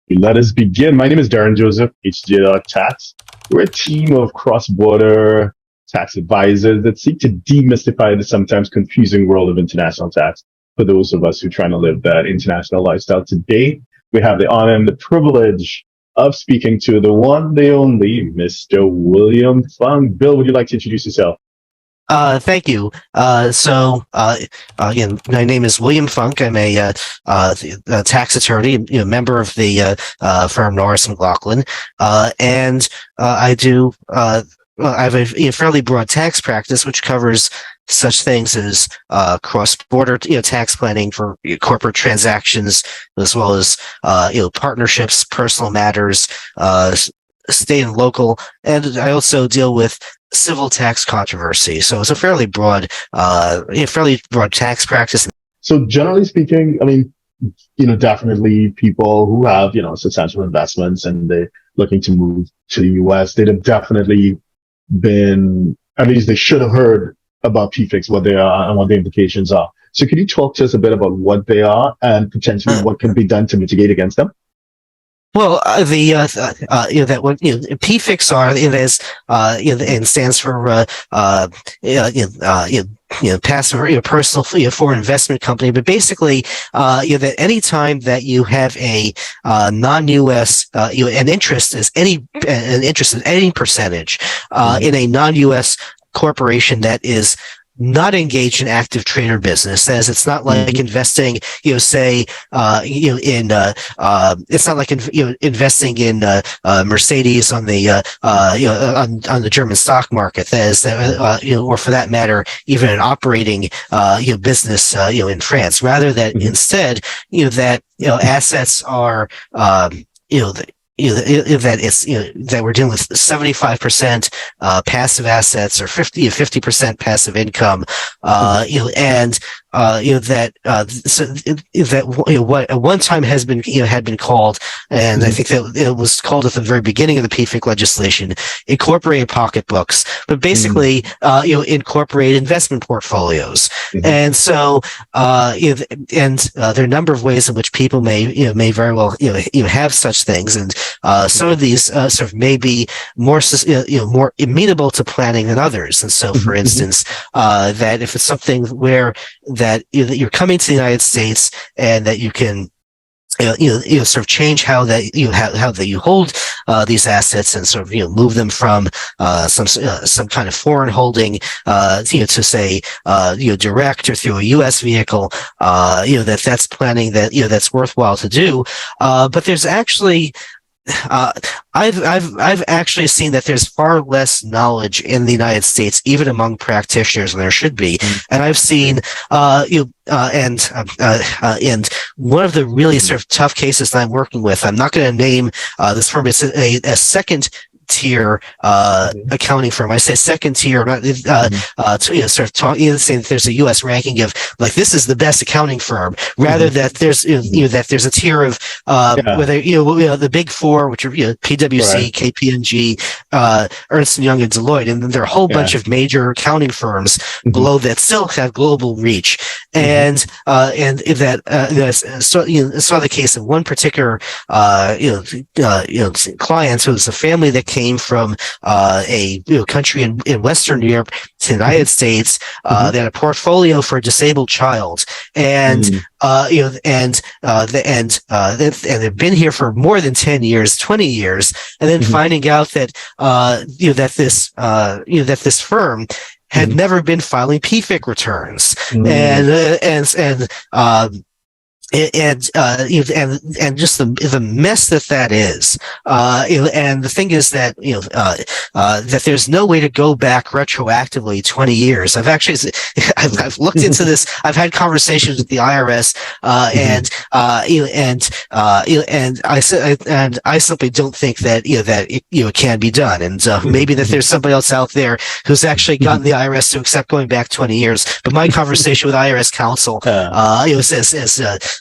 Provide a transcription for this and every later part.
Let us begin. My name is Darren Joseph, HJ Tax. We're a team of cross-border tax advisors that seek to demystify the sometimes confusing world of international tax for those of us who are trying to live that international lifestyle. Today, we have the honor and the privilege of speaking to the one, the only, Mr. William Fung. Bill, would you like to introduce yourself? Thank you. Again, my name is William Funk. I'm a tax attorney, member of the firm Norris McLaughlin, and I have a fairly broad tax practice, which covers such things as cross-border, tax planning for corporate transactions, as well as partnerships, personal matters, state and local, and I also deal with civil tax controversy. So it's a fairly broad tax practice. So generally speaking, I mean, definitely people who have, substantial investments and they're looking to move to the US, they'd have definitely been, at least they should have heard about PFICs, what they are and what the implications are. So could you talk to us a bit about what they are and potentially what can be done to mitigate against them? Well, PFICs are, and stands for passive personal foreign investment company. But basically, that any time that you have a non-U.S. An interest in any percentage in a non-U.S. corporation that is not engaged in active trade or business, as it's not like investing, it's not like investing in Mercedes on the on the German stock market, that is, or for that matter, even an operating business in France. Rather that instead, that assets are that we're dealing with 75% passive assets or 50% passive income, what at one time had been called, and I think that it was called at the very beginning of the PFIC legislation, incorporated pocketbooks, but basically incorporate investment portfoliles. And so there are a number of ways in which people may very well have such things, and some of these sort of may be more more amenable to planning than others. And so, for instance, that if it's something where that you're coming to the United States and that you can sort of change how that you hold these assets and sort of move them from some kind of foreign holding to say direct or through a U.S. vehicle, that's planning that's worthwhile to do. But there's actually I've actually seen that there's far less knowledge in the United States, even among practitioners, than there should be. And I've seen, and one of the really sort of tough cases that I'm working with, I'm not going to name this firm. It's a second tier accounting firm. I say second tier, sort of talking, saying that there's a U.S. ranking of like this is the best accounting firm, rather that there's that there's a tier of whether the big four, which are PwC, KPMG, Ernst & Young, and Deloitte, and then there are a whole bunch of major accounting firms below that still have global reach, and saw the case of one particular client who was a family that came from a country in Western Europe to the United States. They had a portfolio for a disabled child, and they've been here for more than 10 years, 20 years, and then finding out that that this firm had never been filing PFIC returns, and just the mess that is, and the thing is that that there's no way to go back retroactively 20 years. I've looked into this. I've had conversations with the IRS, and I simply don't think that it can be done. And maybe that there's somebody else out there who's actually gotten the IRS to accept going back 20 years. But my conversation with IRS counsel, says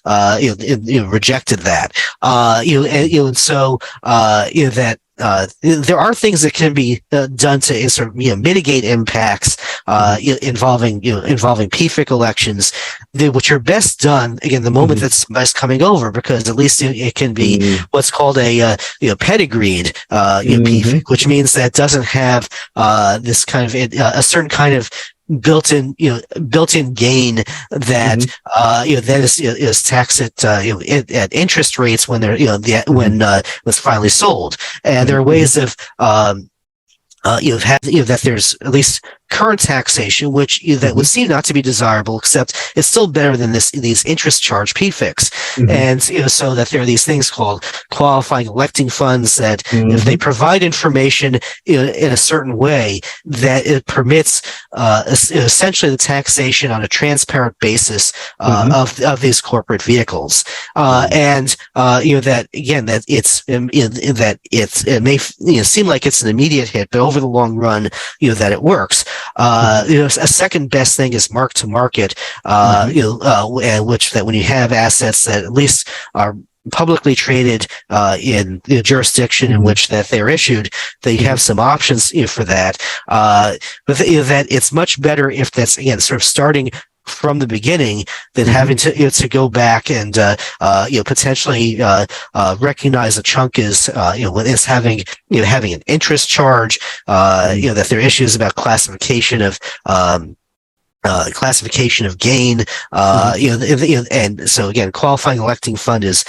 rejected that. And so that there are things that can be done to sort of mitigate impacts involving PFIC elections, which are best done again the moment that's best coming over, because at least it can be what's called a pedigreed PFIC, which means that it doesn't have this kind of a certain kind of built-in gain that that is taxed at at interest rates when they're when it's finally sold. And there are ways of that there's at least current taxation, which that would seem not to be desirable, except it's still better than these interest charge PFICs. And so that there are these things called qualifying electing funds that if they provide information in a certain way, that it permits essentially the taxation on a transparent basis of these corporate vehicles. And that again that it may seem like it's an immediate hit, but over the long run, that it works. A second best thing is mark to market, which that when you have assets that at least are publicly traded in the jurisdiction in which that they're issued, that you have some options for that. But that it's much better if that's again sort of starting from the beginning than having to go back and potentially recognize a chunk is when it's having an interest charge, that there are issues about classification of gain, and so again, qualifying electing fund is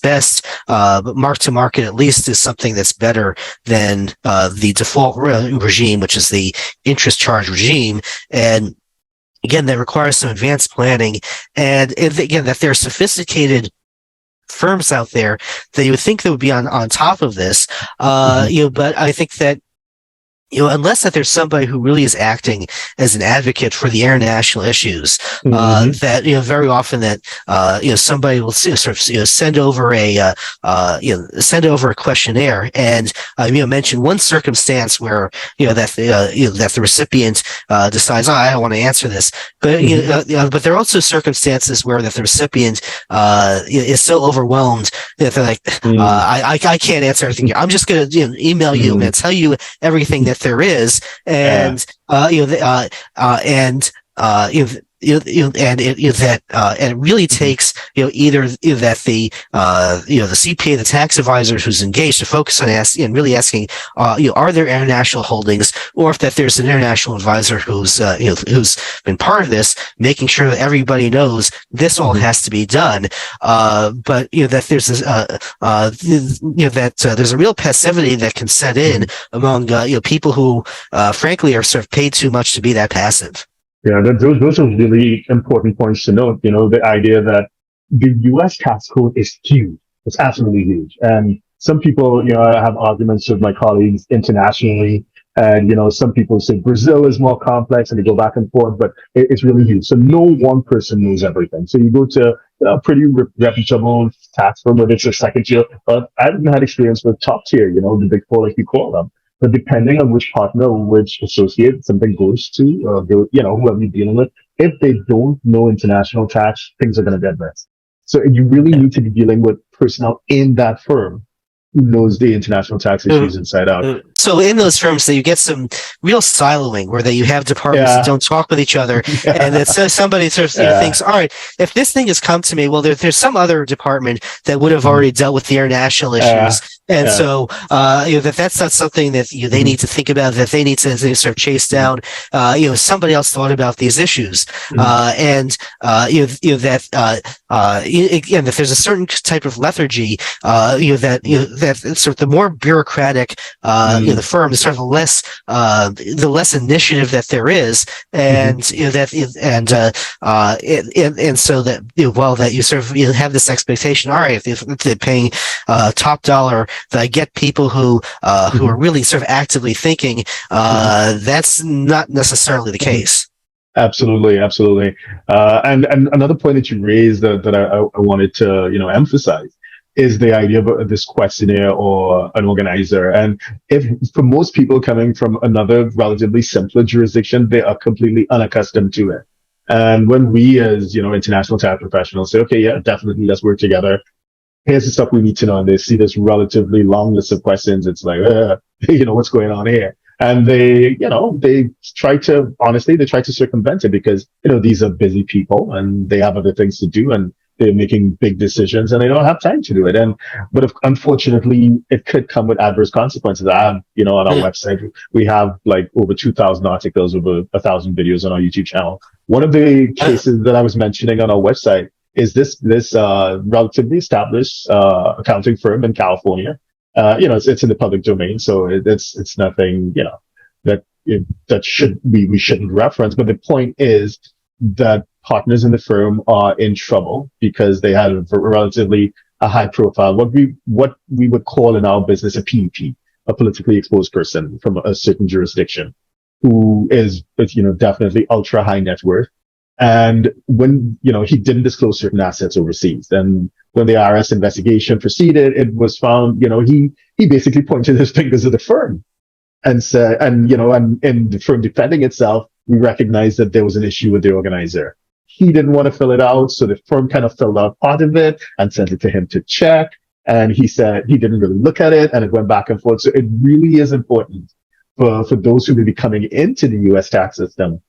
best, but mark to market at least is something that's better than the default regime, which is the interest charge regime. And again, that requires some advanced planning, and again, that there are sophisticated firms out there that you would think that would be on top of this, but I think that unless that there's somebody who really is acting as an advocate for the international issues, that very often that somebody will sort of send over a questionnaire and mention one circumstance where that the recipient decides, I don't want to answer this, but but there are also circumstances where that the recipient is so overwhelmed that they're like, I can't answer everything. I'm just going to email you and tell you everything that there is, and and it really takes either that the CPA, the tax advisor who's engaged, to focus on really asking are there international holdings, or if that there's an international advisor who's been part of this, making sure that everybody knows this all has to be done. But that there's this there's a real passivity that can set in among people who frankly are sort of paid too much to be that passive. Yeah, those are really important points to note. The idea that the U.S. tax code is huge. It's absolutely huge. And some people, I have arguments with my colleagues internationally, and, some people say Brazil is more complex, and they go back and forth, but it's really huge. So no one person knows everything. So you go to a pretty reputable tax firm, whether it's a second tier, but I haven't had experience with top tier, the big four, like you call them. But depending on which partner or which associate something goes to, whoever you're dealing with, if they don't know international tax, things are going to get messed. So you really need to be dealing with personnel in that firm who knows the international tax issues inside out. So in those firms, that you get some real siloing, where that you have departments that don't talk with each other, and that somebody sort of thinks, all right, if this thing has come to me, well, there's some other department that would have already dealt with the international issues. And so, that's not something that they need to think about, that they need to sort of chase down. Somebody else thought about these issues. Again, that there's a certain type of lethargy, that sort of the more bureaucratic, the firm, is sort of the less initiative that there is. And, so that, while that you sort of have this expectation, all right, if they're paying, top dollar, that I get people who are really sort of actively thinking, that's not necessarily the case. Absolutely. And another point that you raised that I wanted to, emphasize is the idea of this questionnaire or an organizer. And if for most people coming from another relatively simpler jurisdiction, they are completely unaccustomed to it. And when we as, international tax professionals say, okay, yeah, definitely, let's work together, here's the stuff we need to know. And they see this relatively long list of questions. It's like, what's going on here? And they try to, honestly, they try to circumvent it because, these are busy people and they have other things to do and they're making big decisions and they don't have time to do it. But unfortunately, it could come with adverse consequences. On our website, we have like over 2,000 articles, over 1,000 videos on our YouTube channel. One of the cases that I was mentioning on our website is this relatively established accounting firm in California. It's in the public domain, so it's nothing that we shouldn't reference. But the point is that partners in the firm are in trouble because they had a high profile, what we would call in our business a PEP, a politically exposed person from a certain jurisdiction, who is definitely ultra high net worth. And when, he didn't disclose certain assets overseas, and when the IRS investigation proceeded, it was found, he basically pointed his fingers at the firm and said, and the firm defending itself, we recognized that there was an issue with the organizer. He didn't want to fill it out, so the firm kind of filled out part of it and sent it to him to check. And he said he didn't really look at it, and it went back and forth. So it really is important for those who may be coming into the U.S. tax system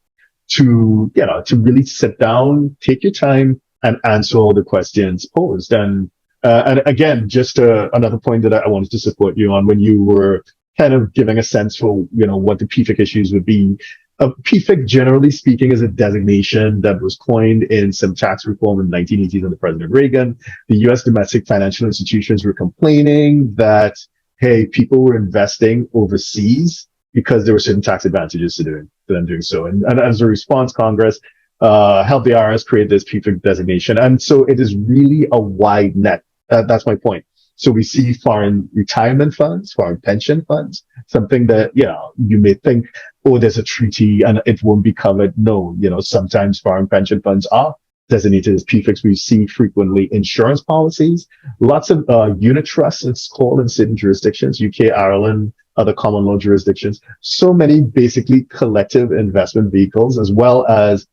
to really sit down, take your time, and answer all the questions posed. And again, just another point that I wanted to support you on when you were kind of giving a sense for, what the PFIC issues would be. PFIC, generally speaking, is a designation that was coined in some tax reform in the 1980s under President Reagan. The U.S. domestic financial institutions were complaining that, hey, people were investing overseas because there were certain tax advantages to them doing so. And as a response, Congress helped the IRS create this PFIC designation. And so it is really a wide net. That's my point. So we see foreign retirement funds, foreign pension funds, something that, you may think, oh, there's a treaty and it won't be covered. No, sometimes foreign pension funds are designated as PFICs. We see frequently insurance policies, lots of unit trusts, it's called in certain jurisdictions, UK, Ireland, other common law jurisdictions. So many basically collective investment vehicles, as well as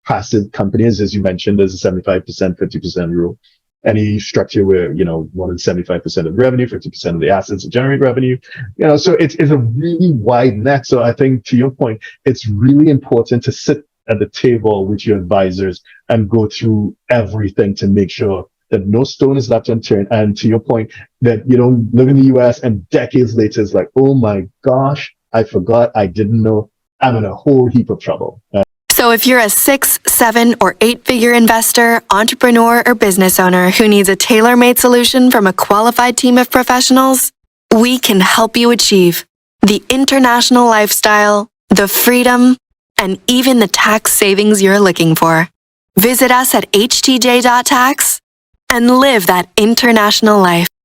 passive companies, as you mentioned, there's a 75%, 50% rule. Any structure where, more than 75% of the revenue, 50% of the assets generate revenue, so it's a really wide net. So I think, to your point, it's really important to sit at the table with your advisors and go through everything to make sure that no stone is left unturned. And to your point, that you don't live in the US and decades later it's like, oh my gosh, I forgot, I didn't know, I'm in a whole heap of trouble. So if you're a 6, 7, or 8-figure investor, entrepreneur, or business owner who needs a tailor-made solution from a qualified team of professionals, we can help you achieve the international lifestyle, the freedom, and even the tax savings you're looking for. Visit us at htj.tax and live that international life.